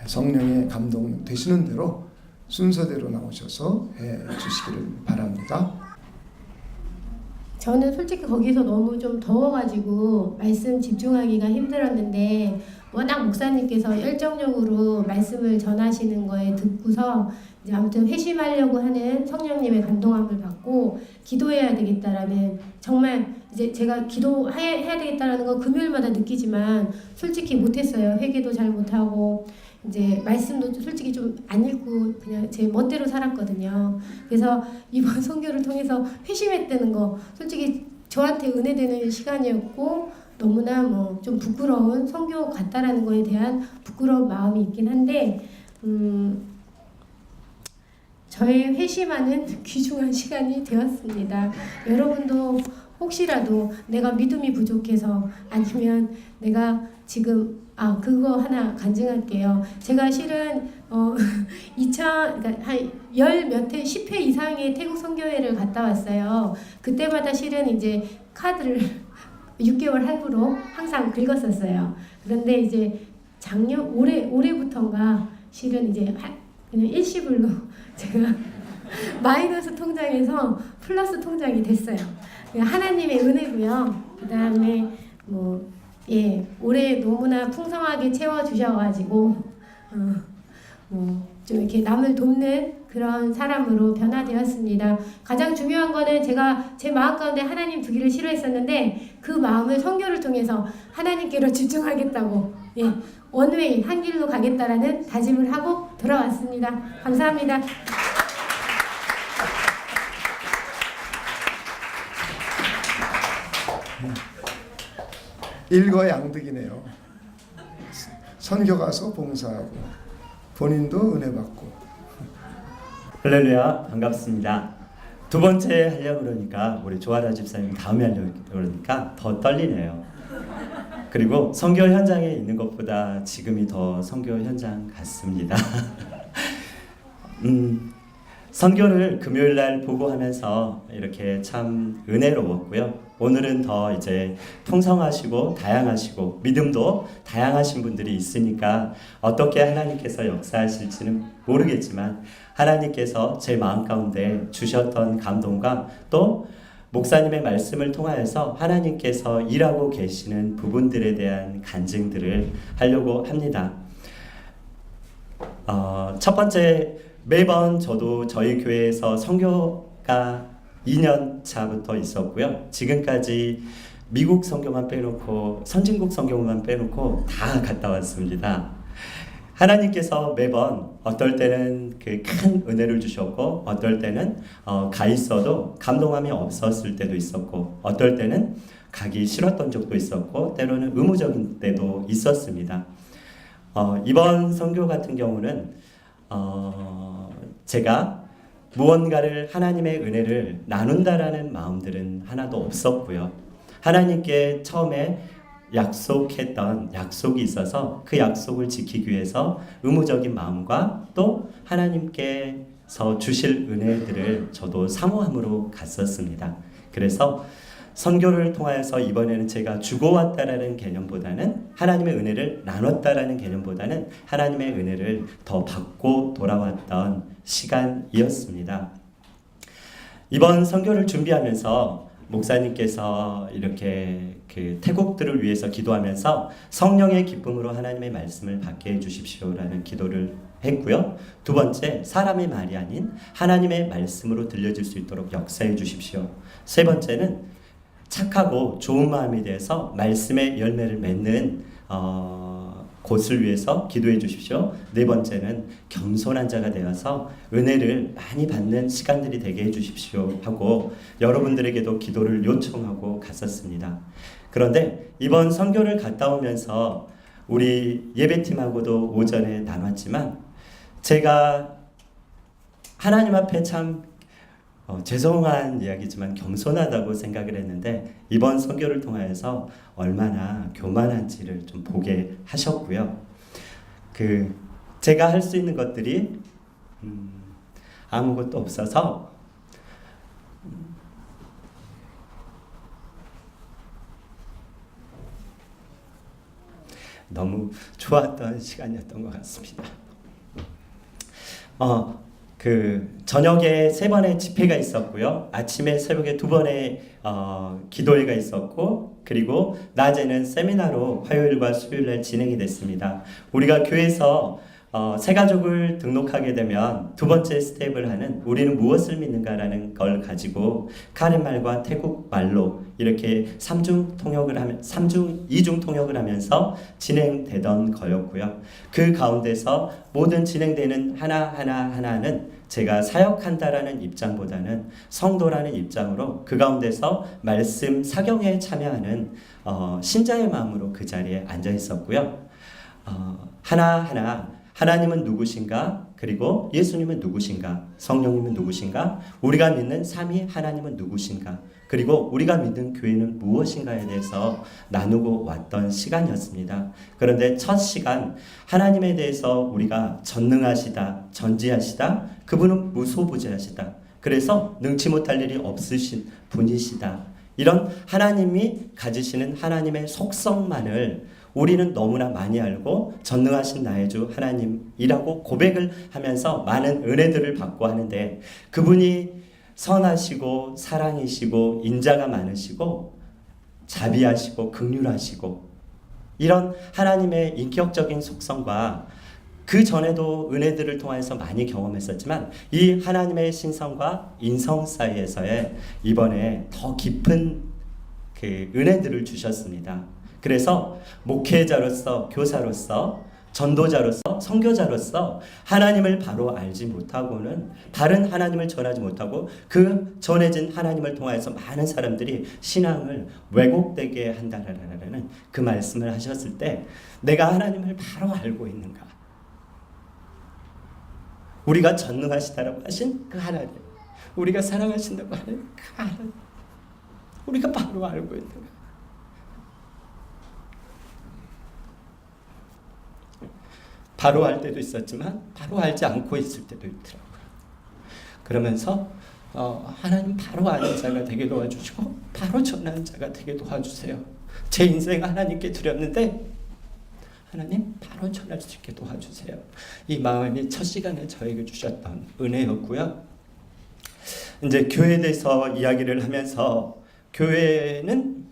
성령의 감동 되시는 대로 순서대로 나오셔서 해 주시기를 바랍니다. 저는 솔직히 거기서 너무 좀 더워가지고 말씀 집중하기가 힘들었는데 워낙 목사님께서 열정적으로 말씀을 전하시는 거에 듣고서 이제 아무튼 회심하려고 하는 성령님의 감동함을 받고 기도해야 되겠다라는, 정말 이제 제가 기도해야 되겠다라는 건 금요일마다 느끼지만 솔직히 못했어요. 회개도 잘 못하고 이제 말씀도 솔직히 좀 안 읽고 그냥 제 멋대로 살았거든요. 그래서 이번 선교를 통해서 회심했다는 거 솔직히 저한테 은혜되는 시간이었고, 너무나 뭐 좀 부끄러운 선교 같다라는 거에 대한 부끄러운 마음이 있긴 한데, 저의 회심하는 귀중한 시간이 되었습니다. 여러분도 혹시라도 내가 믿음이 부족해서, 아니면 내가 지금 그거 하나 간증할게요. 제가 실은 2000, 그러니까 한 열 몇 회, 10회 이상의 태국 선교회를 갔다 왔어요. 그때마다 실은 이제 카드를 6개월 할부로 항상 긁었었어요. 그런데 이제 올해부터인가 실은 이제 그냥 일시불로 제가 마이너스 통장에서 플러스 통장이 됐어요. 하나님의 은혜고요. 그 다음에 올해 너무나 풍성하게 채워주셔가지고 좀 이렇게 남을 돕는 그런 사람으로 변화되었습니다. 가장 중요한 거는 제가 제 마음 가운데 하나님 두기를 싫어했었는데 그 마음을 선교를 통해서 하나님께로 집중하겠다고, 원웨이 한 길로 가겠다라는 다짐을 하고 돌아왔습니다. 감사합니다. 일거양득이네요. 선교 가서 봉사하고 본인도 은혜 받고. 할렐루야, 반갑습니다. 두 번째 하려고 그러니까 우리 조아라 집사님 다음에 하려고 그러니까 더 떨리네요. 그리고 선교 현장에 있는 것보다 지금이 더 선교 현장 같습니다. 선교를 금요일 날 보고 하면서 이렇게 참 은혜로웠고요. 오늘은 더 이제 풍성하시고 다양하시고 믿음도 다양하신 분들이 있으니까 어떻게 하나님께서 역사하실지는 모르겠지만 하나님께서 제 마음 가운데 주셨던 감동과 또 목사님의 말씀을 통하여서 하나님께서 일하고 계시는 부분들에 대한 간증들을 하려고 합니다. 첫 번째, 매번 저도 저희 교회에서 선교가 2년 차부터 있었고요. 지금까지 미국 선교만 빼놓고 선진국 선교만 빼놓고 다 갔다 왔습니다. 하나님께서 매번 어떨 때는 그 큰 은혜를 주셨고 어떨 때는 가 있어도 감동함이 없었을 때도 있었고 어떨 때는 가기 싫었던 적도 있었고 때로는 의무적인 때도 있었습니다. 이번 선교 같은 경우는 제가 무언가를 하나님의 은혜를 나눈다라는 마음들은 하나도 없었고요. 하나님께 처음에 약속했던 약속이 있어서 그 약속을 지키기 위해서 의무적인 마음과 또 하나님께서 주실 은혜들을 저도 사모함으로 갔었습니다. 그래서 선교를 통하여서 이번에는 제가 주고 왔다라는 개념보다는 하나님의 은혜를 나눴다라는 개념보다는 하나님의 은혜를 더 받고 돌아왔던 시간이었습니다. 이번 선교를 준비하면서 목사님께서 이렇게 그 태국들을 위해서 기도하면서 성령의 기쁨으로 하나님의 말씀을 받게 해주십시오라는 기도를 했고요. 두 번째, 사람의 말이 아닌 하나님의 말씀으로 들려질 수 있도록 역사해 주십시오. 세 번째는 착하고 좋은 마음에 대해서 말씀의 열매를 맺는 곳을 위해서 기도해 주십시오. 네 번째는 겸손한 자가 되어서 은혜를 많이 받는 시간들이 되게 해 주십시오 하고 여러분들에게도 기도를 요청하고 갔었습니다. 그런데 이번 선교를 갔다 오면서 우리 예배팀하고도 오전에 나눴지만 제가 하나님 앞에 참 죄송한 이야기지만 겸손하다고 생각을 했는데 이번 선교를 통하여서 얼마나 교만한지를 좀 보게 하셨고요. 제가 할 수 있는 것들이 아무것도 없어서 너무 좋았던 시간이었던 것 같습니다. 그 저녁에 3번의 집회가 있었고요. 아침에 새벽에 2번의 기도회가 있었고, 그리고 낮에는 세미나로 화요일과 수요일날 진행이 됐습니다. 우리가 교회에서 새 가족을 등록하게 되면 두 번째 스텝을 하는 우리는 무엇을 믿는가라는 걸 가지고 카렌말과 태국 말로 이렇게 이중 통역을 하면서 진행되던 거였고요. 그 가운데서 모든 진행되는 하나는 제가 사역한다라는 입장보다는 성도라는 입장으로 그 가운데서 말씀 사경에 참여하는 신자의 마음으로 그 자리에 앉아 있었고요. 하나하나 하나님은 누구신가? 그리고 예수님은 누구신가? 성령님은 누구신가? 우리가 믿는 삼위 하나님은 누구신가? 그리고 우리가 믿는 교회는 무엇인가에 대해서 나누고 왔던 시간이었습니다. 그런데 첫 시간 하나님에 대해서 우리가 전능하시다, 전지하시다, 그분은 무소부재하시다. 그래서 능치 못할 일이 없으신 분이시다. 이런 하나님이 가지시는 하나님의 속성만을 우리는 너무나 많이 알고 전능하신 나의 주 하나님이라고 고백을 하면서 많은 은혜들을 받고 하는데, 그분이 선하시고 사랑이시고 인자가 많으시고 자비하시고 긍휼하시고 이런 하나님의 인격적인 속성과 그 전에도 은혜들을 통해서 많이 경험했었지만 이 하나님의 신성과 인성 사이에서의 이번에 더 깊은 그 은혜들을 주셨습니다. 그래서 목회자로서, 교사로서, 전도자로서, 선교자로서 하나님을 바로 알지 못하고는 바른 하나님을 전하지 못하고 그 전해진 하나님을 통해서 많은 사람들이 신앙을 왜곡되게 한다라는 그 말씀을 하셨을 때 내가 하나님을 바로 알고 있는가? 우리가 전능하시다라고 하신 그 하나님, 우리가 사랑하신다고 하는 그 하나님, 우리가 바로 알고 있는가? 바로 알 때도 있었지만 바로 알지 않고 있을 때도 있더라고요. 그러면서 하나님 바로 아는 자가 되게 도와주시고 바로 전하는 자가 되게 도와주세요. 제 인생 하나님께 드렸는데 하나님 바로 전할 수 있게 도와주세요. 이 마음이 첫 시간에 저에게 주셨던 은혜였고요. 이제 교회에 대해서 이야기를 하면서 교회는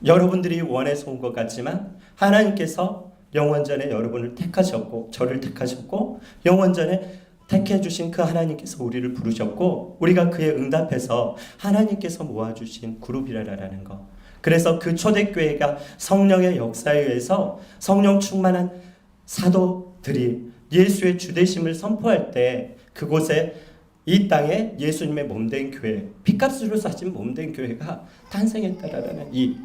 여러분들이 원해서 온 것 같지만 하나님께서 영원전에 여러분을 택하셨고 저를 택하셨고 영원전에 택해 주신 그 하나님께서 우리를 부르셨고 우리가 그에 응답해서 하나님께서 모아주신 그룹이라는 거. 그래서 그 초대교회가 성령의 역사에 의해서 성령 충만한 사도들이 예수의 주되심을 선포할 때 그곳에 이 땅에 예수님의 몸된 교회, 피값으로 사신 몸된 교회가 탄생했다라는 이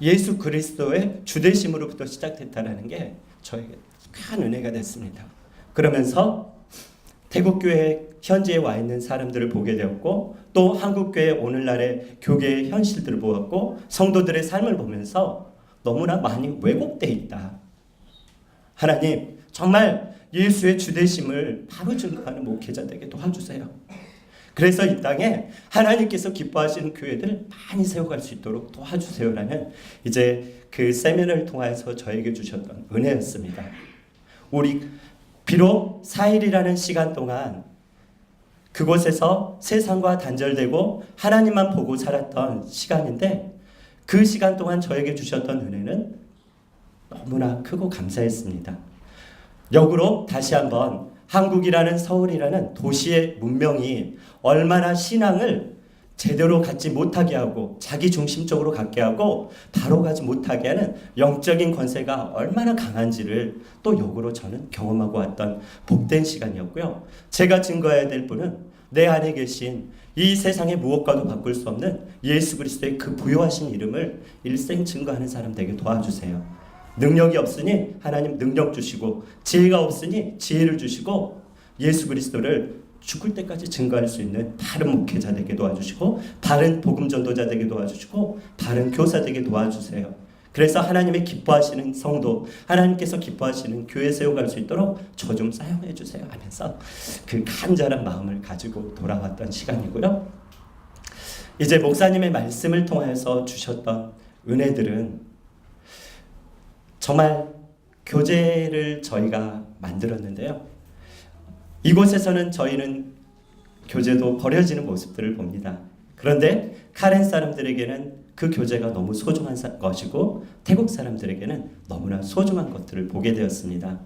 예수 그리스도의 주되심으로부터 시작됐다라는 게 저에게 큰 은혜가 됐습니다. 그러면서 태국교회 현지에 와 있는 사람들을 보게 되었고 또 한국교회 오늘날의 교계의 현실들을 보았고 성도들의 삶을 보면서 너무나 많이 왜곡되어 있다. 하나님 정말 예수의 주되심을 바로 증거하는 목회자 되게 도와주세요. 그래서 이 땅에 하나님께서 기뻐하시는 교회들 많이 세워갈 수 있도록 도와주세요라는 이제 그 세미나를 통해서 저에게 주셨던 은혜였습니다. 우리 비록 4일이라는 시간 동안 그곳에서 세상과 단절되고 하나님만 보고 살았던 시간인데 그 시간 동안 저에게 주셨던 은혜는 너무나 크고 감사했습니다. 역으로 다시 한번 한국이라는 서울이라는 도시의 문명이 얼마나 신앙을 제대로 갖지 못하게 하고 자기 중심적으로 갖게 하고 바로 가지 못하게 하는 영적인 권세가 얼마나 강한지를 또 역으로 저는 경험하고 왔던 복된 시간이었고요. 제가 증거해야 될 분은 내 안에 계신 이 세상의 무엇과도 바꿀 수 없는 예수 그리스도의 그 부요하신 이름을 일생 증거하는 사람 되게 도와주세요. 능력이 없으니 하나님 능력 주시고 지혜가 없으니 지혜를 주시고 예수 그리스도를 죽을 때까지 증거할 수 있는 바른 목회자 되게 도와주시고 바른 복음 전도자 되게 도와주시고 바른 교사 되게 도와주세요. 그래서 하나님의 기뻐하시는 성도, 하나님께서 기뻐하시는 교회 세워갈 수 있도록 저 좀 사용해 주세요 하면서 그 간절한 마음을 가지고 돌아왔던 시간이고요. 이제 목사님의 말씀을 통해서 주셨던 은혜들은 정말 교제를 저희가 만들었는데요. 이곳에서는 저희는 교제도 버려지는 모습들을 봅니다. 그런데 카렌 사람들에게는 그 교제가 너무 소중한 것이고 태국 사람들에게는 너무나 소중한 것들을 보게 되었습니다.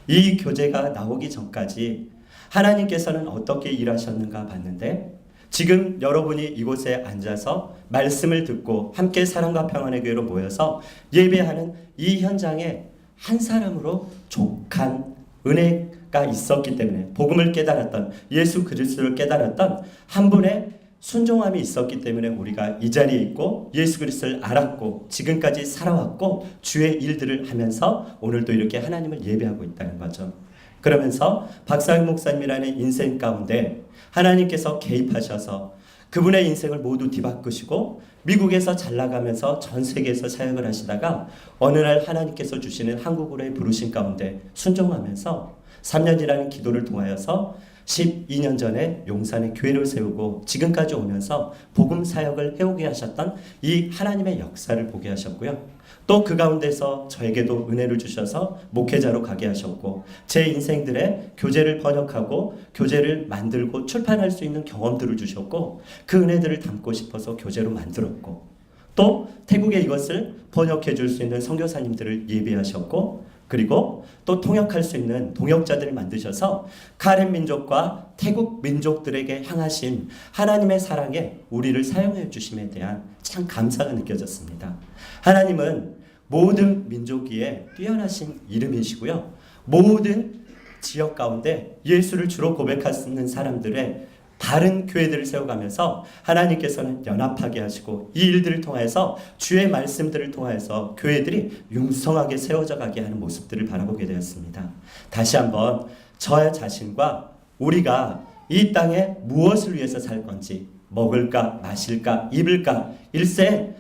이 교제가 나오기 전까지 하나님께서는 어떻게 일하셨는가 봤는데 지금 여러분이 이곳에 앉아서 말씀을 듣고 함께 사랑과 평안의 교회로 모여서 예배하는 이 현장에 한 사람으로 족한 은혜가 있었기 때문에 복음을 깨달았던 예수 그리스도를 깨달았던 한 분의 순종함이 있었기 때문에 우리가 이 자리에 있고 예수 그리스도를 알았고 지금까지 살아왔고 주의 일들을 하면서 오늘도 이렇게 하나님을 예배하고 있다는 거죠. 그러면서 박상희 목사님이라는 인생 가운데 하나님께서 개입하셔서 그분의 인생을 모두 뒤바꾸시고 미국에서 잘 나가면서 전 세계에서 사역을 하시다가 어느 날 하나님께서 주시는 한국으로의 부르심 가운데 순종하면서 3년이라는 기도를 통하여서 12년 전에 용산에 교회를 세우고 지금까지 오면서 복음 사역을 해오게 하셨던 이 하나님의 역사를 보게 하셨고요. 또 그 가운데서 저에게도 은혜를 주셔서 목회자로 가게 하셨고 제 인생들의 교재를 번역하고 교재를 만들고 출판할 수 있는 경험들을 주셨고 그 은혜들을 담고 싶어서 교재로 만들었고 또 태국에 이것을 번역해 줄 수 있는 선교사님들을 예비하셨고 그리고 또 통역할 수 있는 동역자들을 만드셔서 카렌 민족과 태국 민족들에게 향하신 하나님의 사랑에 우리를 사용해 주심에 대한 참 감사가 느껴졌습니다. 하나님은 모든 민족 위에 뛰어나신 이름이시고요. 모든 지역 가운데 예수를 주로 고백하는 사람들의 다른 교회들을 세워가면서 하나님께서는 연합하게 하시고 이 일들을 통해서 주의 말씀들을 통해서 교회들이 융성하게 세워져 가게 하는 모습들을 바라보게 되었습니다. 다시 한번 저 자신과 우리가 이 땅에 무엇을 위해서 살 건지 먹을까 마실까 입을까 일세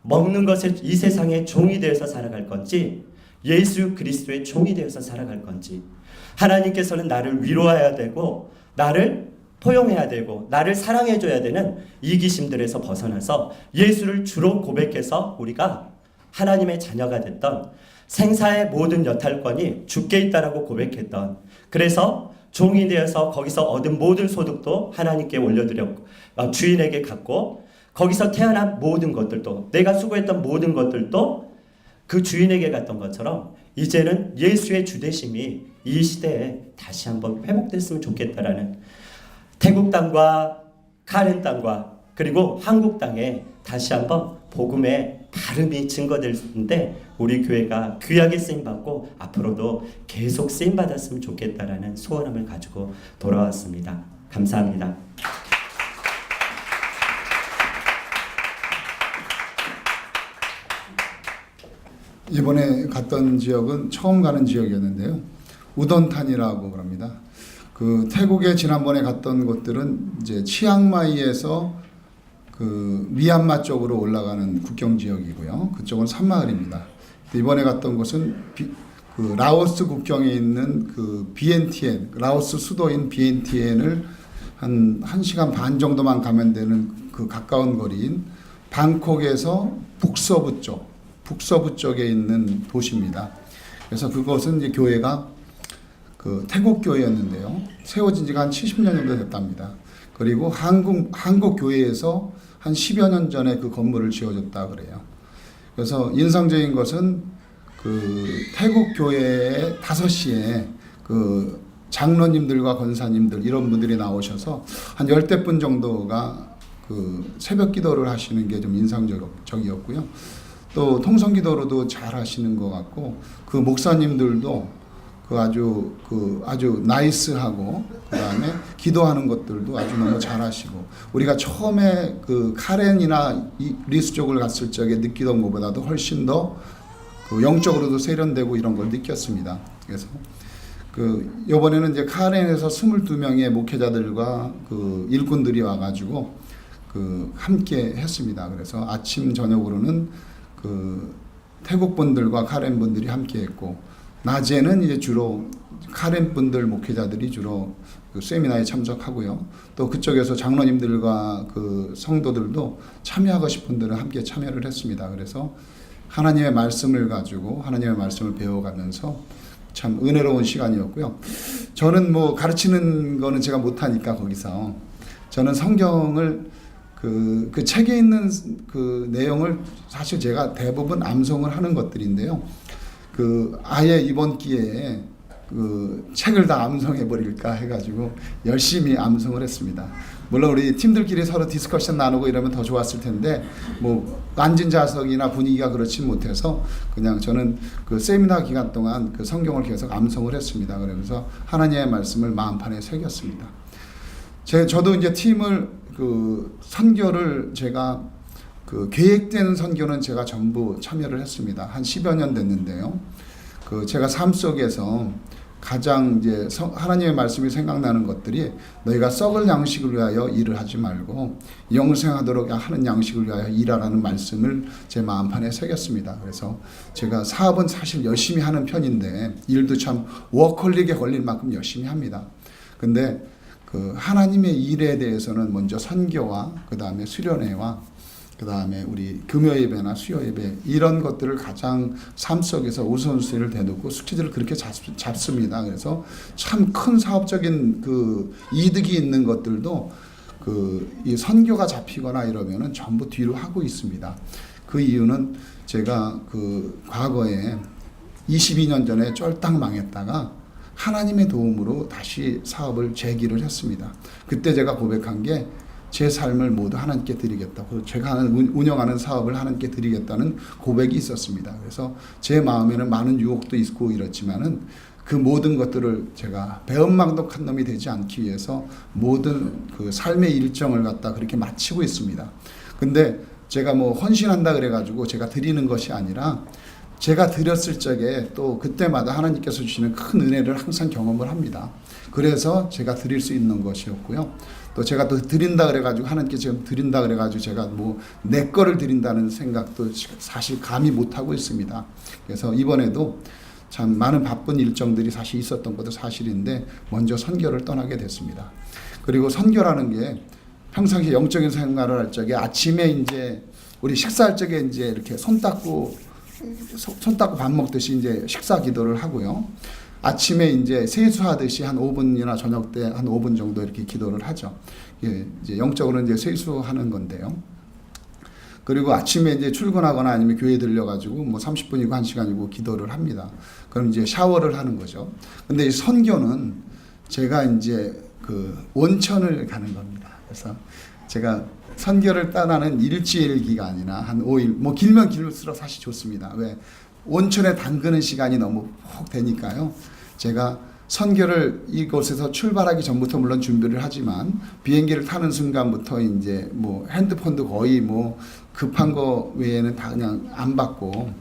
먹는 것에 이 세상의 종이 되어서 살아갈 건지 예수 그리스도의 종이 되어서 살아갈 건지 하나님께서는 나를 위로해야 되고 나를 포용해야 되고 나를 사랑해줘야 되는 이기심들에서 벗어나서 예수를 주로 고백해서 우리가 하나님의 자녀가 됐던 생사의 모든 여탈권이 주께 있다라고 고백했던 그래서 종이 되어서 거기서 얻은 모든 소득도 하나님께 올려드렸고 주인에게 갖고 거기서 태어난 모든 것들도 내가 수고했던 모든 것들도 그 주인에게 갔던 것처럼 이제는 예수의 주되심이 이 시대에 다시 한번 회복됐으면 좋겠다라는 태국 땅과 카렌 땅과 그리고 한국 땅에 다시 한번 복음의 발음이 증거되는데 우리 교회가 귀하게 쓰임받고 앞으로도 계속 쓰임받았으면 좋겠다라는 소원함을 가지고 돌아왔습니다. 감사합니다. 이번에 갔던 지역은 처음 가는 지역이었는데요. 우던탄이라고 그럽니다. 그 태국에 지난번에 갔던 곳들은 이제 치앙마이에서 그 미얀마 쪽으로 올라가는 국경 지역이고요. 그쪽은 산마을입니다. 이번에 갔던 곳은 그 라오스 국경에 있는 그 비엔티엔, 라오스 수도인 비엔티엔을 한 1시간 반 정도만 가면 되는 그 가까운 거리인 방콕에서 북서부 쪽에 있는 도시입니다. 그래서 그것은 이제 교회가 그 태국 교회였는데요. 세워진 지가 한 70년 정도 됐답니다. 그리고 한국 교회에서 한 10여 년 전에 그 건물을 지어줬다 그래요. 그래서 인상적인 것은 그 태국 교회의 5시에 그 장로님들과 권사님들 이런 분들이 나오셔서 한 10대 분 정도가 그 새벽 기도를 하시는 게 좀 인상적이었고요. 또 통성 기도로도 잘 하시는 것 같고 그 목사님들도 아주 나이스하고 그다음에 기도하는 것들도 아주 너무 잘하시고 우리가 처음에 그 카렌이나 리스 쪽을 갔을 적에 느끼던 것보다도 훨씬 더 그 영적으로도 세련되고 이런 걸 느꼈습니다. 그래서 그 이번에는 이제 카렌에서 22명의 목회자들과 그 일꾼들이 와가지고 그 함께 했습니다. 그래서 아침 저녁으로는 그 태국 분들과 카렌 분들이 함께 했고 낮에는 이제 주로 카렌 분들 목회자들이 주로 그 세미나에 참석하고요. 또 그쪽에서 장로님들과 그 성도들도 참여하고 싶은 분들은 함께 참여를 했습니다. 그래서 하나님의 말씀을 가지고 하나님의 말씀을 배워가면서 참 은혜로운 시간이었고요. 저는 뭐 가르치는 거는 제가 못하니까 거기서 저는 성경을 그 책에 있는 그 내용을 사실 제가 대부분 암송을 하는 것들인데요. 아예 이번 기회에 그 책을 다 암송해 버릴까 해가지고 열심히 암송을 했습니다. 물론 우리 팀들끼리 서로 디스커션 나누고 이러면 더 좋았을 텐데 뭐 앉은 좌석이나 분위기가 그렇지 못해서 그냥 저는 그 세미나 기간 동안 그 성경을 계속 암송을 했습니다. 그러면서 하나님의 말씀을 마음판에 새겼습니다. 저도 이제 팀을 그 선교를 제가 그 계획된 선교는 제가 전부 참여를 했습니다. 한 10여 년 됐는데요. 제가 삶 속에서 가장 이제 하나님의 말씀이 생각나는 것들이 너희가 썩을 양식을 위하여 일을 하지 말고 영생하도록 하는 양식을 위하여 일하라는 말씀을 제 마음판에 새겼습니다. 그래서 제가 사업은 사실 열심히 하는 편인데 일도 참 워커홀릭에 걸릴 만큼 열심히 합니다. 근데 하나님의 일에 대해서는 먼저 선교와 그 다음에 수련회와 그 다음에 우리 금요 예배나 수요 예배 이런 것들을 가장 삶 속에서 우선순위를 대놓고 스케줄을 그렇게 잡습니다. 그래서 참 큰 사업적인 그 이득이 있는 것들도 이 선교가 잡히거나 이러면은 전부 뒤로 하고 있습니다. 그 이유는 제가 과거에 22년 전에 쫄딱 망했다가 하나님의 도움으로 다시 사업을 재기를 했습니다. 그때 제가 고백한 게 제 삶을 모두 하나님께 드리겠다고, 제가 운영하는 사업을 하나님께 드리겠다는 고백이 있었습니다. 그래서 제 마음에는 많은 유혹도 있고 이렇지만은 그 모든 것들을 제가 배은망덕한 놈이 되지 않기 위해서 모든 그 삶의 일정을 갖다 그렇게 마치고 있습니다. 근데 제가 뭐 헌신한다 그래가지고 제가 드리는 것이 아니라 제가 드렸을 적에 또 그때마다 하나님께서 주시는 큰 은혜를 항상 경험을 합니다. 그래서 제가 드릴 수 있는 것이었고요. 또 제가 또 드린다 그래가지고 하나님께 지금 드린다 그래가지고 제가 뭐 내 거를 드린다는 생각도 사실 감히 못하고 있습니다. 그래서 이번에도 참 많은 바쁜 일정들이 사실 있었던 것도 사실인데 먼저 선교를 떠나게 됐습니다. 그리고 선교라는 게 평상시에 영적인 생활을 할 적에 아침에 이제 우리 식사할 적에 이제 이렇게 손 닦고 밥 먹듯이 이제 식사 기도를 하고요. 아침에 이제 세수하듯이 한 5분이나 저녁 때 한 5분 정도 이렇게 기도를 하죠. 이제 영적으로 이제 세수하는 건데요. 그리고 아침에 이제 출근하거나 아니면 교회 들려가지고 뭐 30분이고 1시간이고 기도를 합니다. 그럼 이제 샤워를 하는 거죠. 근데 이 선교는 제가 이제 온천을 가는 겁니다. 그래서 제가 선교를 떠나는 일주일 기간이나 한 5일, 뭐 길면 길수록 사실 좋습니다. 왜? 온천에 담그는 시간이 너무 훅 되니까요. 제가 선교를 이곳에서 출발하기 전부터 물론 준비를 하지만 비행기를 타는 순간부터 이제 뭐 핸드폰도 거의 뭐 급한 거 외에는 다 그냥 안 받고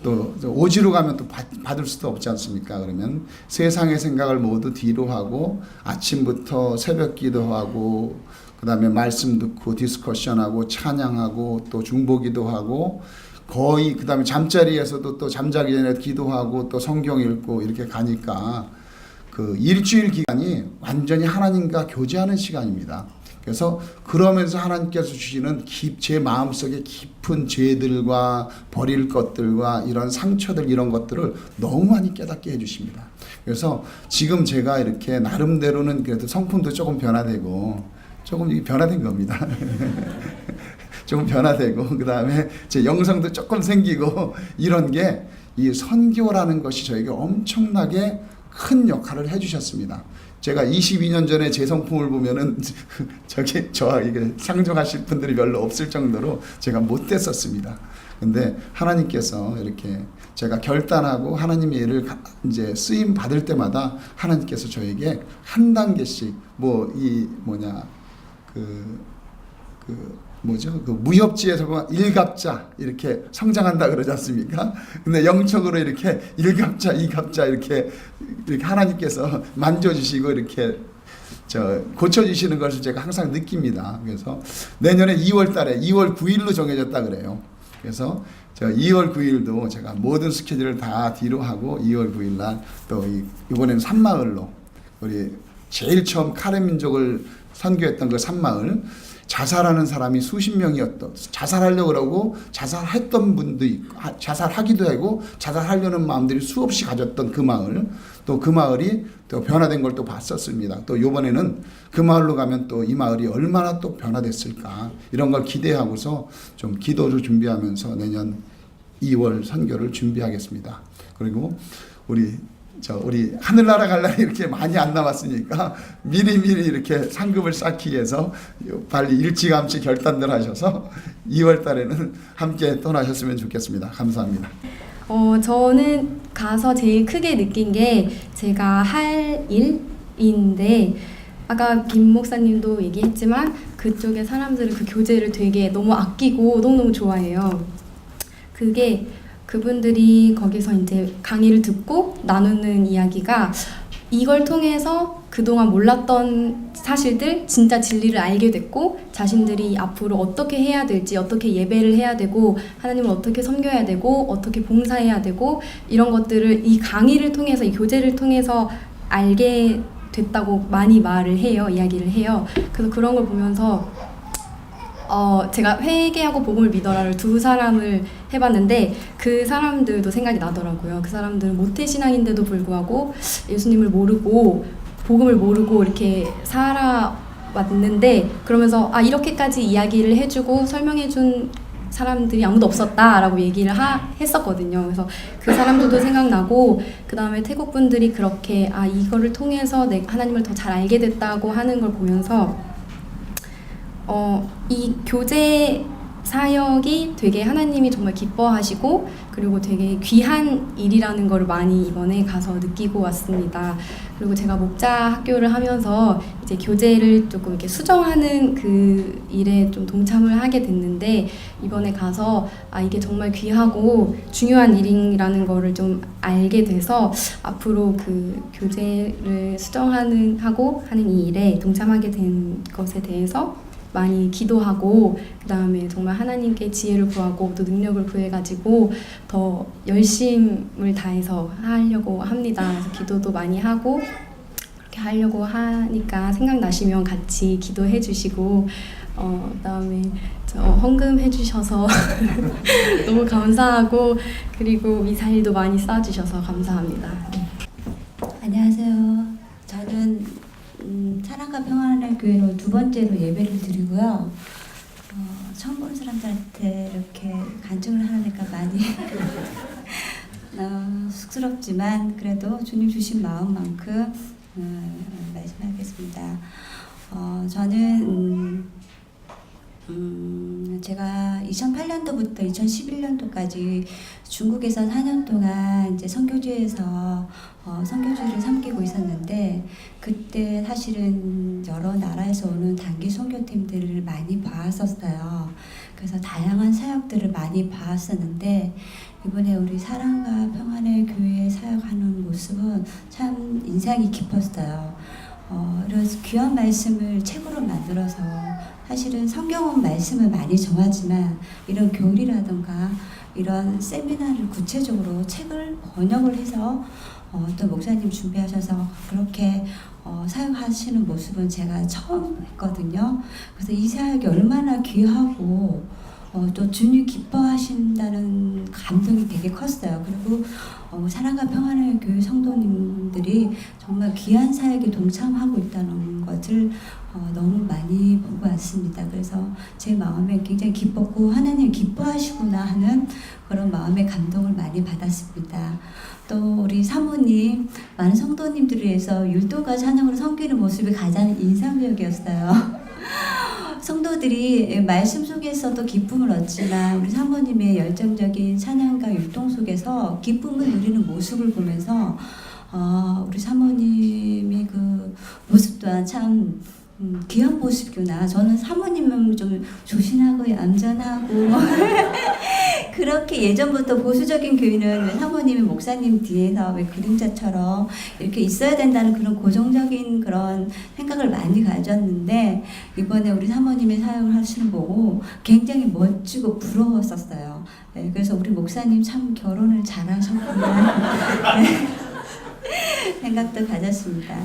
또 오지로 가면 또 받을 수도 없지 않습니까? 그러면 세상의 생각을 모두 뒤로 하고 아침부터 새벽 기도하고 그 다음에 말씀 듣고 디스커션하고 찬양하고 또 중보기도 하고 거의 그 다음에 잠자리에서도 또 잠자기 전에 기도하고 또 성경 읽고 이렇게 가니까 일주일 기간이 완전히 하나님과 교제하는 시간입니다. 그래서 그러면서 하나님께서 주시는 제 마음속에 깊은 죄들과 버릴 것들과 이런 상처들 이런 것들을 너무 많이 깨닫게 해주십니다. 그래서 지금 제가 이렇게 나름대로는 그래도 성품도 조금 변화되고 조금 변화된 겁니다. 조금 변화되고 그 다음에 제 영성도 조금 생기고 이런 게 이 선교라는 것이 저에게 엄청나게 큰 역할을 해주셨습니다. 제가 22년 전에 제 성품을 보면은 이게 상종하실 분들이 별로 없을 정도로 제가 못됐었습니다. 근데 하나님께서 이렇게 제가 결단하고 하나님의 일을 이제 쓰임 받을 때마다 하나님께서 저에게 한 단계씩 무협지에서 보면 일갑자 이렇게 성장한다 그러지 않습니까? 근데 영적으로 이렇게 일갑자, 이갑자 이렇게 하나님께서 만져주시고 이렇게 고쳐주시는 것을 제가 항상 느낍니다. 그래서 내년에 2월 달에 2월 9일로 정해졌다 그래요. 그래서 2월 9일도 제가 모든 스케줄을 다 뒤로 하고 2월 9일 날 또 이번에는 산마을로 우리 제일 처음 카레 민족을 선교했던 그 산마을 자살하는 사람이 수십 명이었던, 자살하려고 그러고 자살했던 분도 있고, 자살하기도 하고 자살하려는 마음들이 수없이 가졌던 그 마을, 또 그 마을이 또 변화된 걸 또 봤었습니다. 또 이번에는 그 마을로 가면 또 이 마을이 얼마나 또 변화됐을까, 이런 걸 기대하고서 좀 기도를 준비하면서 내년 2월 선교를 준비하겠습니다. 그리고 우리 하늘나라 갈 날이 이렇게 많이 안 남았으니까 미리 이렇게 상급을 쌓기 위해서 빨리 일찌감치 결단들 하셔서 2월 달에는 함께 떠나셨으면 좋겠습니다. 감사합니다. 저는 가서 제일 크게 느낀 게 제가 할 일인데, 아까 김 목사님도 얘기했지만 그쪽의 사람들은 그 교재를 되게 너무 아끼고 너무너무 좋아해요. 그게 그분들이 거기서 이제 강의를 듣고 나누는 이야기가 이걸 통해서 그동안 몰랐던 사실들, 진짜 진리를 알게 됐고, 자신들이 앞으로 어떻게 해야 될지, 어떻게 예배를 해야 되고, 하나님을 어떻게 섬겨야 되고, 어떻게 봉사해야 되고, 이런 것들을 이 강의를 통해서, 이 교재를 통해서 알게 됐다고 많이 말을 해요. 이야기를 해요. 그래서 그런 걸 보면서 제가 회개하고 복음을 믿어라를 두 사람을 해봤는데 그 사람들도 생각이 나더라고요. 그 사람들은 모태신앙인데도 불구하고 예수님을 모르고 복음을 모르고 이렇게 살아왔는데, 그러면서 이렇게까지 이야기를 해주고 설명해준 사람들이 아무도 없었다라고 얘기를 했었거든요. 그래서 그 사람들도 생각나고, 그 다음에 태국 분들이 그렇게 이거를 통해서 하나님을 더 잘 알게 됐다고 하는 걸 보면서 이 교재 사역이 되게 하나님이 정말 기뻐하시고, 그리고 되게 귀한 일이라는 걸 많이 이번에 가서 느끼고 왔습니다. 그리고 제가 목자 학교를 하면서 이제 교재를 조금 이렇게 수정하는 그 일에 좀 동참을 하게 됐는데, 이번에 가서 이게 정말 귀하고 중요한 일이라는 거를 좀 알게 돼서 앞으로 그 교재를 수정하는 이 일에 동참하게 된 것에 대해서 많이 기도하고, 그 다음에 정말 하나님께 지혜를 구하고 또 능력을 구해가지고 더 열심을 다해서 하려고 합니다. 그래서 기도도 많이 하고 그렇게 하려고 하니까 생각나시면 같이 기도해 주시고, 그 다음에 헌금해 주셔서 너무 감사하고, 그리고 미사일도 많이 쏴주셔서 감사합니다. 안녕하세요. 저는 사랑과 평안의 교회로 두 번째로 예배를 드리고요. 처음 보는 사람들한테 이렇게 간증을 하니까 많이 쑥스럽지만 그래도 주님 주신 마음만큼 말씀하겠습니다. 저는 제가 2008년도부터 2011년도까지 중국에서 4년 동안 이제 선교지에서 선교주를 섬기고 있었는데, 그때 사실은 여러 나라에서 오는 단기 선교팀들을 많이 봤었어요. 그래서 다양한 사역들을 많이 봤었는데, 이번에 우리 사랑과 평안의 교회에 사역하는 모습은 참 인상이 깊었어요. 그래서 귀한 말씀을 책으로 만들어서, 사실은 성경은 말씀을 많이 정하지만 이런 교리라든가 이런 세미나를 구체적으로 책을 번역을 해서 또 목사님 준비하셔서 그렇게 사역하시는 모습은 제가 처음 했거든요. 그래서 이 사역이 얼마나 귀하고 또 주님 기뻐하신다는 감동이 되게 컸어요. 그리고 사랑과 평안의 교회 성도님들이 정말 귀한 사역에 동참하고 있다는 것을 너무 많이 보고 왔습니다. 그래서 제 마음에 굉장히 기뻤고, 하나님 기뻐하시구나 하는 그런 마음의 감동을 많이 받았습니다. 또 우리 사모님, 많은 성도님들을 위해서 율동과 찬양으로 섬기는 모습이 가장 인상적이었어요. 성도들이 말씀 속에서도 기쁨을 얻지만 우리 사모님의 열정적인 찬양과 율동 속에서 기쁨을 누리는 모습을 보면서 우리 사모님의 그 모습 또한 참 귀한 모습이구나. 저는 사모님은 좀 조신하고 얌전하고 그렇게 예전부터 보수적인 교회는 왜 사모님이 목사님 뒤에서 왜 그림자처럼 이렇게 있어야 된다는 그런 고정적인 그런 생각을 많이 가졌는데, 이번에 우리 사모님의 사역을 하시는 보고 굉장히 멋지고 부러웠었어요. 네, 그래서 우리 목사님 참 결혼을 잘하셨구나 생각도 가졌습니다.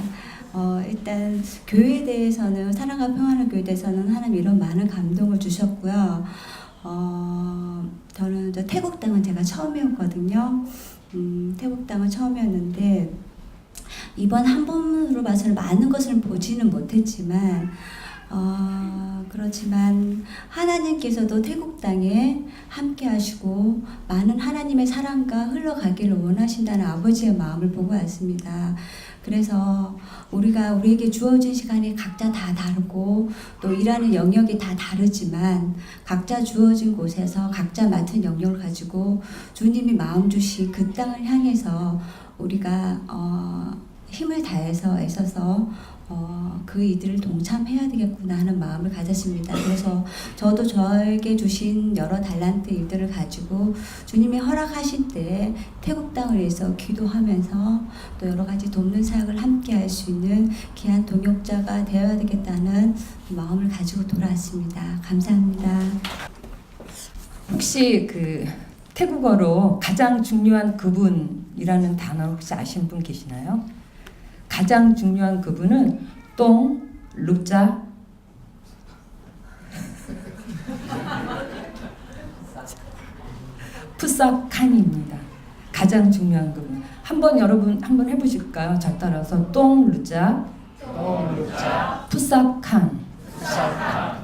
일단 교회에 대해서는 사랑과 평안의 교회에 대해서는 하나님 이런 많은 감동을 주셨고요. 저는 태국 땅은 제가 처음이었거든요. 태국 땅은 처음이었는데 이번 한 번으로 봐서는 많은 것을 보지는 못했지만 그렇지만 하나님께서도 태국 땅에 함께 하시고 많은 하나님의 사랑과 흘러가기를 원하신다는 아버지의 마음을 보고 왔습니다. 그래서 우리에게 주어진 시간이 각자 다 다르고 또 일하는 영역이 다 다르지만 각자 주어진 곳에서 각자 맡은 영역을 가지고 주님이 마음 주신 그 땅을 향해서 우리가 힘을 다해서 애써서 그 이들을 동참해야 되겠구나 하는 마음을 가졌습니다. 그래서 저도 저에게 주신 여러 달란트 일들을 가지고 주님이 허락하신 때 태국 땅을 위해서 기도하면서 또 여러 가지 돕는 사역을 함께 할 수 있는 귀한 동역자가 되어야 되겠다는 마음을 가지고 돌아왔습니다. 감사합니다. 혹시 그 태국어로 가장 중요한 그분이라는 단어 혹시 아시는 분 계시나요? 가장 중요한 그분은 똥, 루짜, 푸사칸입니다. 가장 중요한 그분. 여러분 한번 해보실까요? 저 따라서 똥, 루짜, 푸사칸.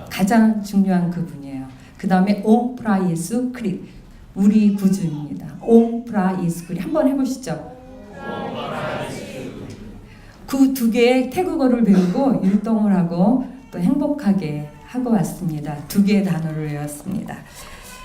가장 중요한 그분이에요. 그 다음에 옹 프라 예수 크리 우리 구주입니다. 옹 프라 예수 크리 한번 해보시죠. 그 두 개의 태국어를 배우고 율동을 하고 또 행복하게 하고 왔습니다. 두 개의 단어를 외웠습니다.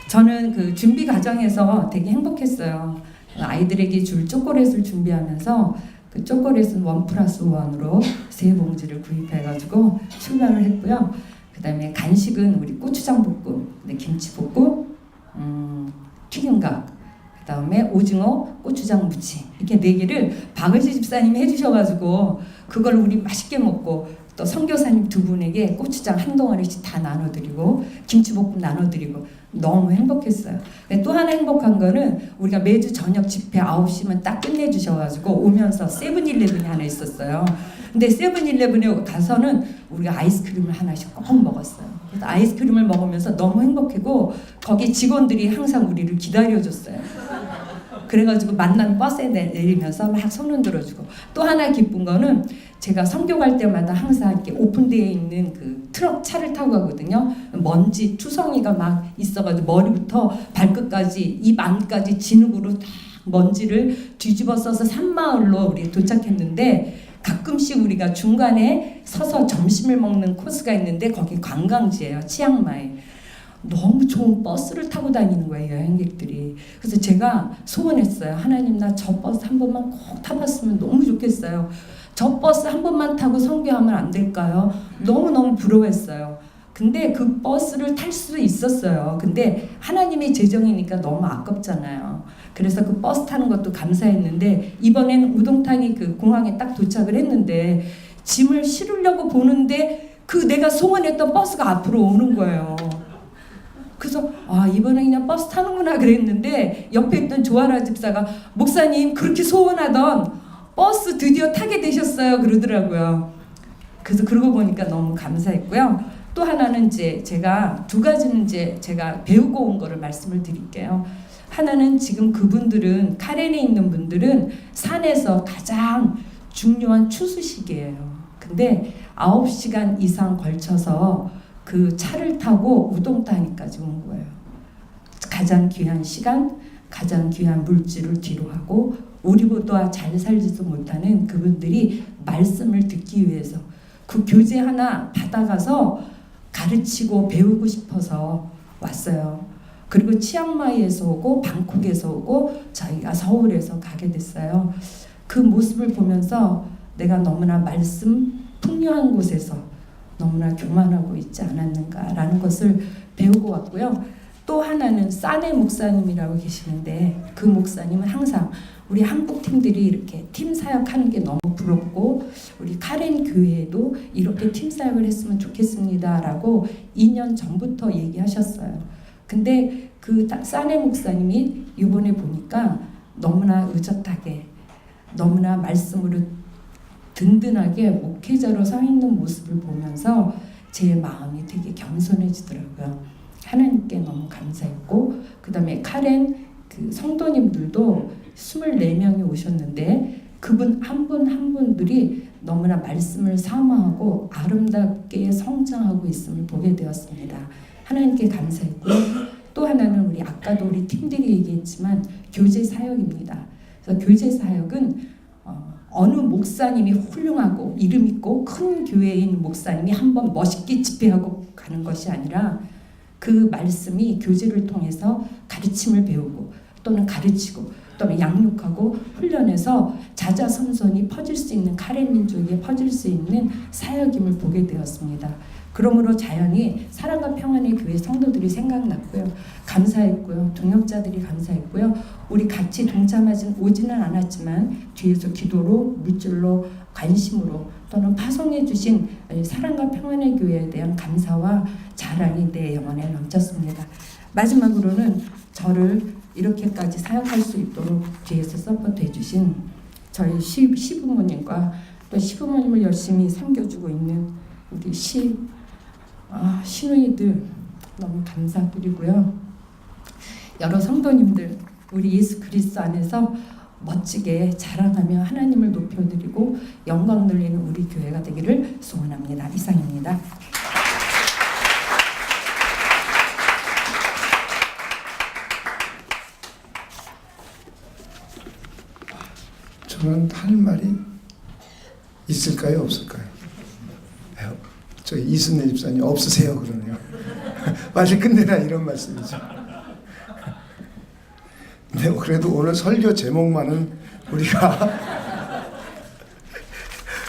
저는 그 준비 과정에서 되게 행복했어요. 아이들에게 줄 초콜릿을 준비하면서 그 초콜릿은 1+1으로 3봉지를 구입해가지고 출발을 했고요. 그 다음에 간식은 우리 고추장 볶음, 김치볶음, 튀김각, 그 다음에 오징어, 고추장 무침 이렇게 4개를 박은지 집사님이 해주셔가지고 그걸 우리 맛있게 먹고 또 선교사님 2분에게 고추장 한 덩어리씩 다 나눠드리고 김치볶음 나눠드리고 너무 행복했어요. 또 하나 행복한 거는 우리가 매주 저녁 집회 9시면 딱 끝내주셔가지고 오면서 세븐일레븐이 하나 있었어요. 근데 세븐일레븐에 가서는 우리가 아이스크림을 하나씩 꼭 먹었어요. 그래서 아이스크림을 먹으면서 너무 행복하고 거기 직원들이 항상 우리를 기다려줬어요. 그래가지고 만난 버스에 내리면서 막 손 흔들어주고 또 하나 기쁜 거는 제가 선교 갈 때마다 항상 이렇게 오픈되어 있는 그 트럭 차를 타고 가거든요. 먼지 투성이가 막 있어가지고 머리부터 발끝까지 입 안까지 진흙으로 다 먼지를 뒤집어 써서 산마을로 우리 도착했는데 가끔씩 우리가 중간에 서서 점심을 먹는 코스가 있는데 거기 관광지예요. 치앙마이. 너무 좋은 버스를 타고 다니는 거예요, 여행객들이. 그래서 제가 소원했어요. 하나님, 나 저 버스 한 번만 꼭 타봤으면 너무 좋겠어요. 저 버스 한 번만 타고 선교하면 안 될까요? 너무너무 부러웠어요. 근데 그 버스를 탈 수 있었어요. 근데 하나님의 재정이니까 너무 아깝잖아요. 그래서 그 버스 타는 것도 감사했는데 이번엔 우동탕이 그 공항에 딱 도착을 했는데 짐을 실으려고 보는데 그 내가 소원했던 버스가 앞으로 오는 거예요. 그래서 이번에 그냥 버스 타는구나 그랬는데 옆에 있던 조아라 집사가 목사님 그렇게 소원하던 버스 드디어 타게 되셨어요 그러더라고요. 그래서 그러고 보니까 너무 감사했고요. 또 하나는 이제 제가 2가지는 이제 제가 배우고 온 거를 말씀을 드릴게요. 하나는 지금 그분들은 카렌에 있는 분들은 산에서 가장 중요한 추수식이에요. 근데 9시간 이상 걸쳐서 그 차를 타고 우동타니까지 온 거예요. 가장 귀한 시간, 가장 귀한 물질을 뒤로 하고 우리보다 잘 살지도 못하는 그분들이 말씀을 듣기 위해서 그 교재 하나 받아가서 가르치고 배우고 싶어서 왔어요. 그리고 치앙마이에서 오고 방콕에서 오고 저희가 서울에서 가게 됐어요. 그 모습을 보면서 내가 너무나 말씀 풍요한 곳에서 너무나 교만하고 있지 않았는가라는 것을 배우고 왔고요. 또 하나는 사네 목사님이라고 계시는데 그 목사님은 항상 우리 한국 팀들이 이렇게 팀 사역하는 게 너무 부럽고 우리 카렌 교회에도 이렇게 팀 사역을 했으면 좋겠습니다라고 2년 전부터 얘기하셨어요. 근데 그 사네 목사님이 이번에 보니까 너무나 의젓하게 너무나 말씀으로 든든하게 목회자로 서 있는 모습을 보면서 제 마음이 되게 겸손해지더라고요. 하나님께 너무 감사했고, 그 다음에 카렌 그 성도님들도 24명이 오셨는데 그분 한 분 한 분들이 너무나 말씀을 사모하고 아름답게 성장하고 있음을 보게 되었습니다. 하나님께 감사했고요. 또 하나는 우리 아까도 우리 팀들이 얘기했지만 교제 사역입니다. 그래서 교제 사역은 어느 목사님이 훌륭하고 이름 있고 큰 교회인 목사님이 한번 멋있게 집회하고 가는 것이 아니라 그 말씀이 교제를 통해서 가르침을 배우고 또는 가르치고 또는 양육하고 훈련해서 자자손손이 퍼질 수 있는 카렌 민족에 퍼질 수 있는 사역임을 보게 되었습니다. 그러므로 자연히 사랑과 평안의 교회 성도들이 생각났고요. 감사했고요. 동역자들이 감사했고요. 우리 같이 동참하진 오지는 않았지만 뒤에서 기도로 물질로 관심으로 또는 파송해 주신 사랑과 평안의 교회에 대한 감사와 자랑이 내 영혼에 넘쳤습니다. 마지막으로는 저를 이렇게까지 사역할 수 있도록 뒤에서 서포트해 주신 저희 시부모님과 또 시부모님을 열심히 섬겨주고 있는 우리 시누이들 너무 감사드리고요. 여러 성도님들 우리 예수 그리스도 안에서 멋지게 자랑하며 하나님을 높여드리고 영광 돌리는 우리 교회가 되기를 소원합니다. 이상입니다. 저는 할 말이 있을까요, 없을까요? 저희 이순례 집사님 없으세요 그러네요. 빨리 끝내라 이런 말씀이죠. 근데 그래도 오늘 설교 제목만은 우리가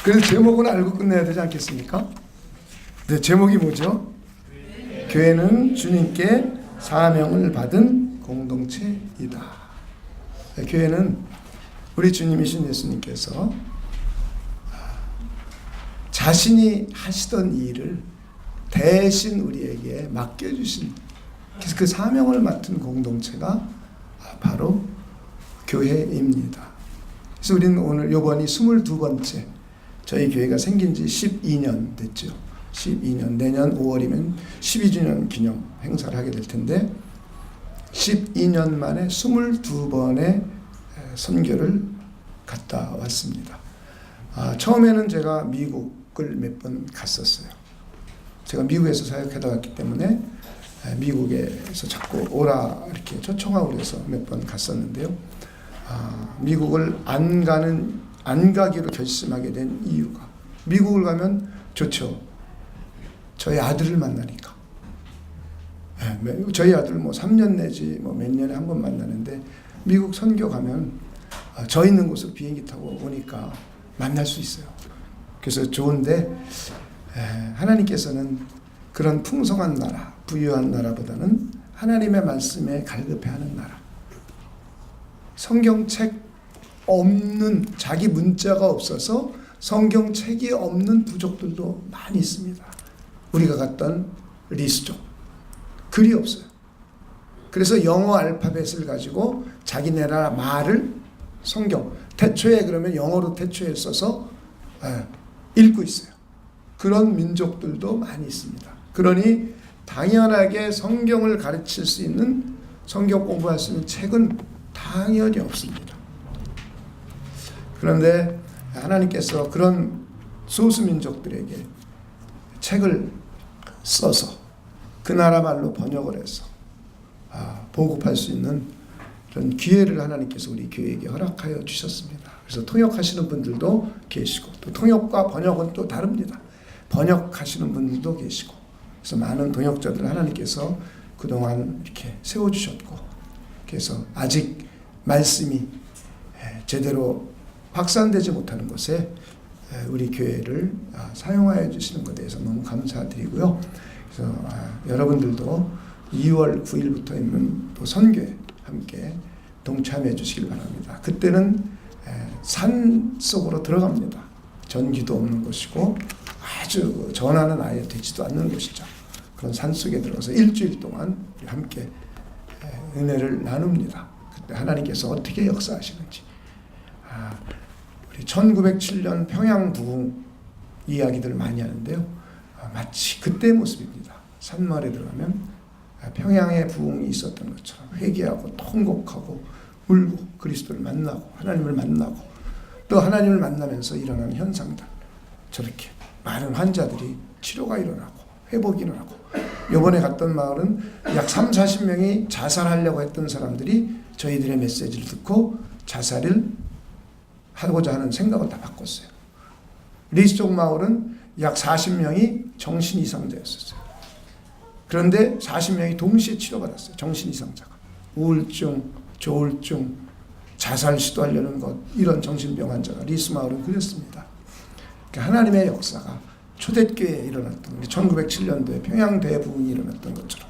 그래도 제목은 알고 끝내야 되지 않겠습니까? 네, 제목이 뭐죠? 교회는 주님께 사명을 받은 공동체이다. 네, 교회는 우리 주님이신 예수님께서 자신이 하시던 일을 대신 우리에게 맡겨주신, 그래서 그 사명을 맡은 공동체가 바로 교회입니다. 그래서 우리는 오늘 이번이 22번째 저희 교회가 생긴 지 12년 됐죠. 12년, 내년 5월이면 12주년 기념 행사를 하게 될 텐데 12년 만에 22번의 선교를 갔다 왔습니다. 처음에는 제가 미국을 몇 번 갔었어요. 제가 미국에서 사역하다 왔기 때문에 미국에서 자꾸 오라 이렇게 초청하고 그래서 몇 번 갔었는데요. 미국을 안 가기로 결심하게 된 이유가, 미국을 가면 좋죠. 저희 아들을 만나니까. 저희 아들 3년 내지 몇 년에 한 번 만나는데 미국 선교 가면 저 있는 곳으로 비행기 타고 오니까 만날 수 있어요. 그래서 좋은데 하나님께서는 그런 풍성한 나라, 부유한 나라보다는 하나님의 말씀에 갈급해하는 나라, 성경책 없는, 자기 문자가 없어서 성경책이 없는 부족들도 많이 있습니다. 우리가 갔던 리스족 글이 없어요. 그래서 영어 알파벳을 가지고 자기네 나라 말을 성경 태초에 그러면 영어로 태초에 써서 읽고 있어요. 그런 민족들도 많이 있습니다. 그러니 당연하게 성경을 가르칠 수 있는, 성경 공부할 수 있는 책은 당연히 없습니다. 그런데 하나님께서 그런 소수민족들에게 책을 써서 그 나라 말로 번역을 해서 보급할 수 있는 그런 기회를 하나님께서 우리 교회에게 허락하여 주셨습니다. 그래서 통역하시는 분들도 계시고, 또 통역과 번역은 또 다릅니다. 번역하시는 분들도 계시고, 그래서 많은 통역자들 하나님께서 그동안 이렇게 세워주셨고, 그래서 아직 말씀이 제대로 확산되지 못하는 곳에 우리 교회를 사용하여 주시는 것에 대해서 너무 감사드리고요. 그래서 여러분들도 2월 9일부터 있는 또 선교에 함께 동참해 주시길 바랍니다. 그때는 산 속으로 들어갑니다. 전기도 없는 곳이고 아주 전화는 아예 되지도 않는 곳이죠. 그런 산 속에 들어가서 일주일 동안 함께 은혜를 나눕니다. 그때 하나님께서 어떻게 역사하시는지, 우리 1907년 평양 부흥 이야기들 많이 하는데요. 마치 그때 모습입니다. 산마을에 들어가면 평양의 부흥이 있었던 것처럼 회개하고 통곡하고 울고 그리스도를 만나고 하나님을 만나고 또 하나님을 만나면서 일어나는 현상들, 저렇게 많은 환자들이 치료가 일어나고 회복이 일어나고, 이번에 갔던 마을은 약 30-40명이 자살하려고 했던 사람들이 저희들의 메시지를 듣고 자살을 하고자 하는 생각을 다 바꿨어요. 리스족 마을은 약 40명이 정신 이상자였었어요. 그런데 40명이 동시에 치료받았어요. 정신 이상자가. 우울증, 조울증, 자살 시도하려는 것, 이런 정신병 환자가 리스 마을은 그랬습니다. 그러니까 하나님의 역사가 초대교회에 일어났던, 우리 1907년도에 평양 대부흥이 일어났던 것처럼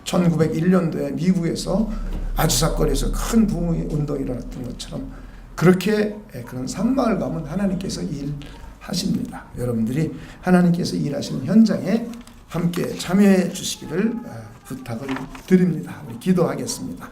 1901년도에 미국에서 아주사거리에서 큰 부흥 운동이 일어났던 것처럼 그렇게 그런 산마을 가면 하나님께서 일하십니다. 여러분들이 하나님께서 일하시는 현장에 함께 참여해 주시기를 부탁을 드립니다. 우리 기도하겠습니다.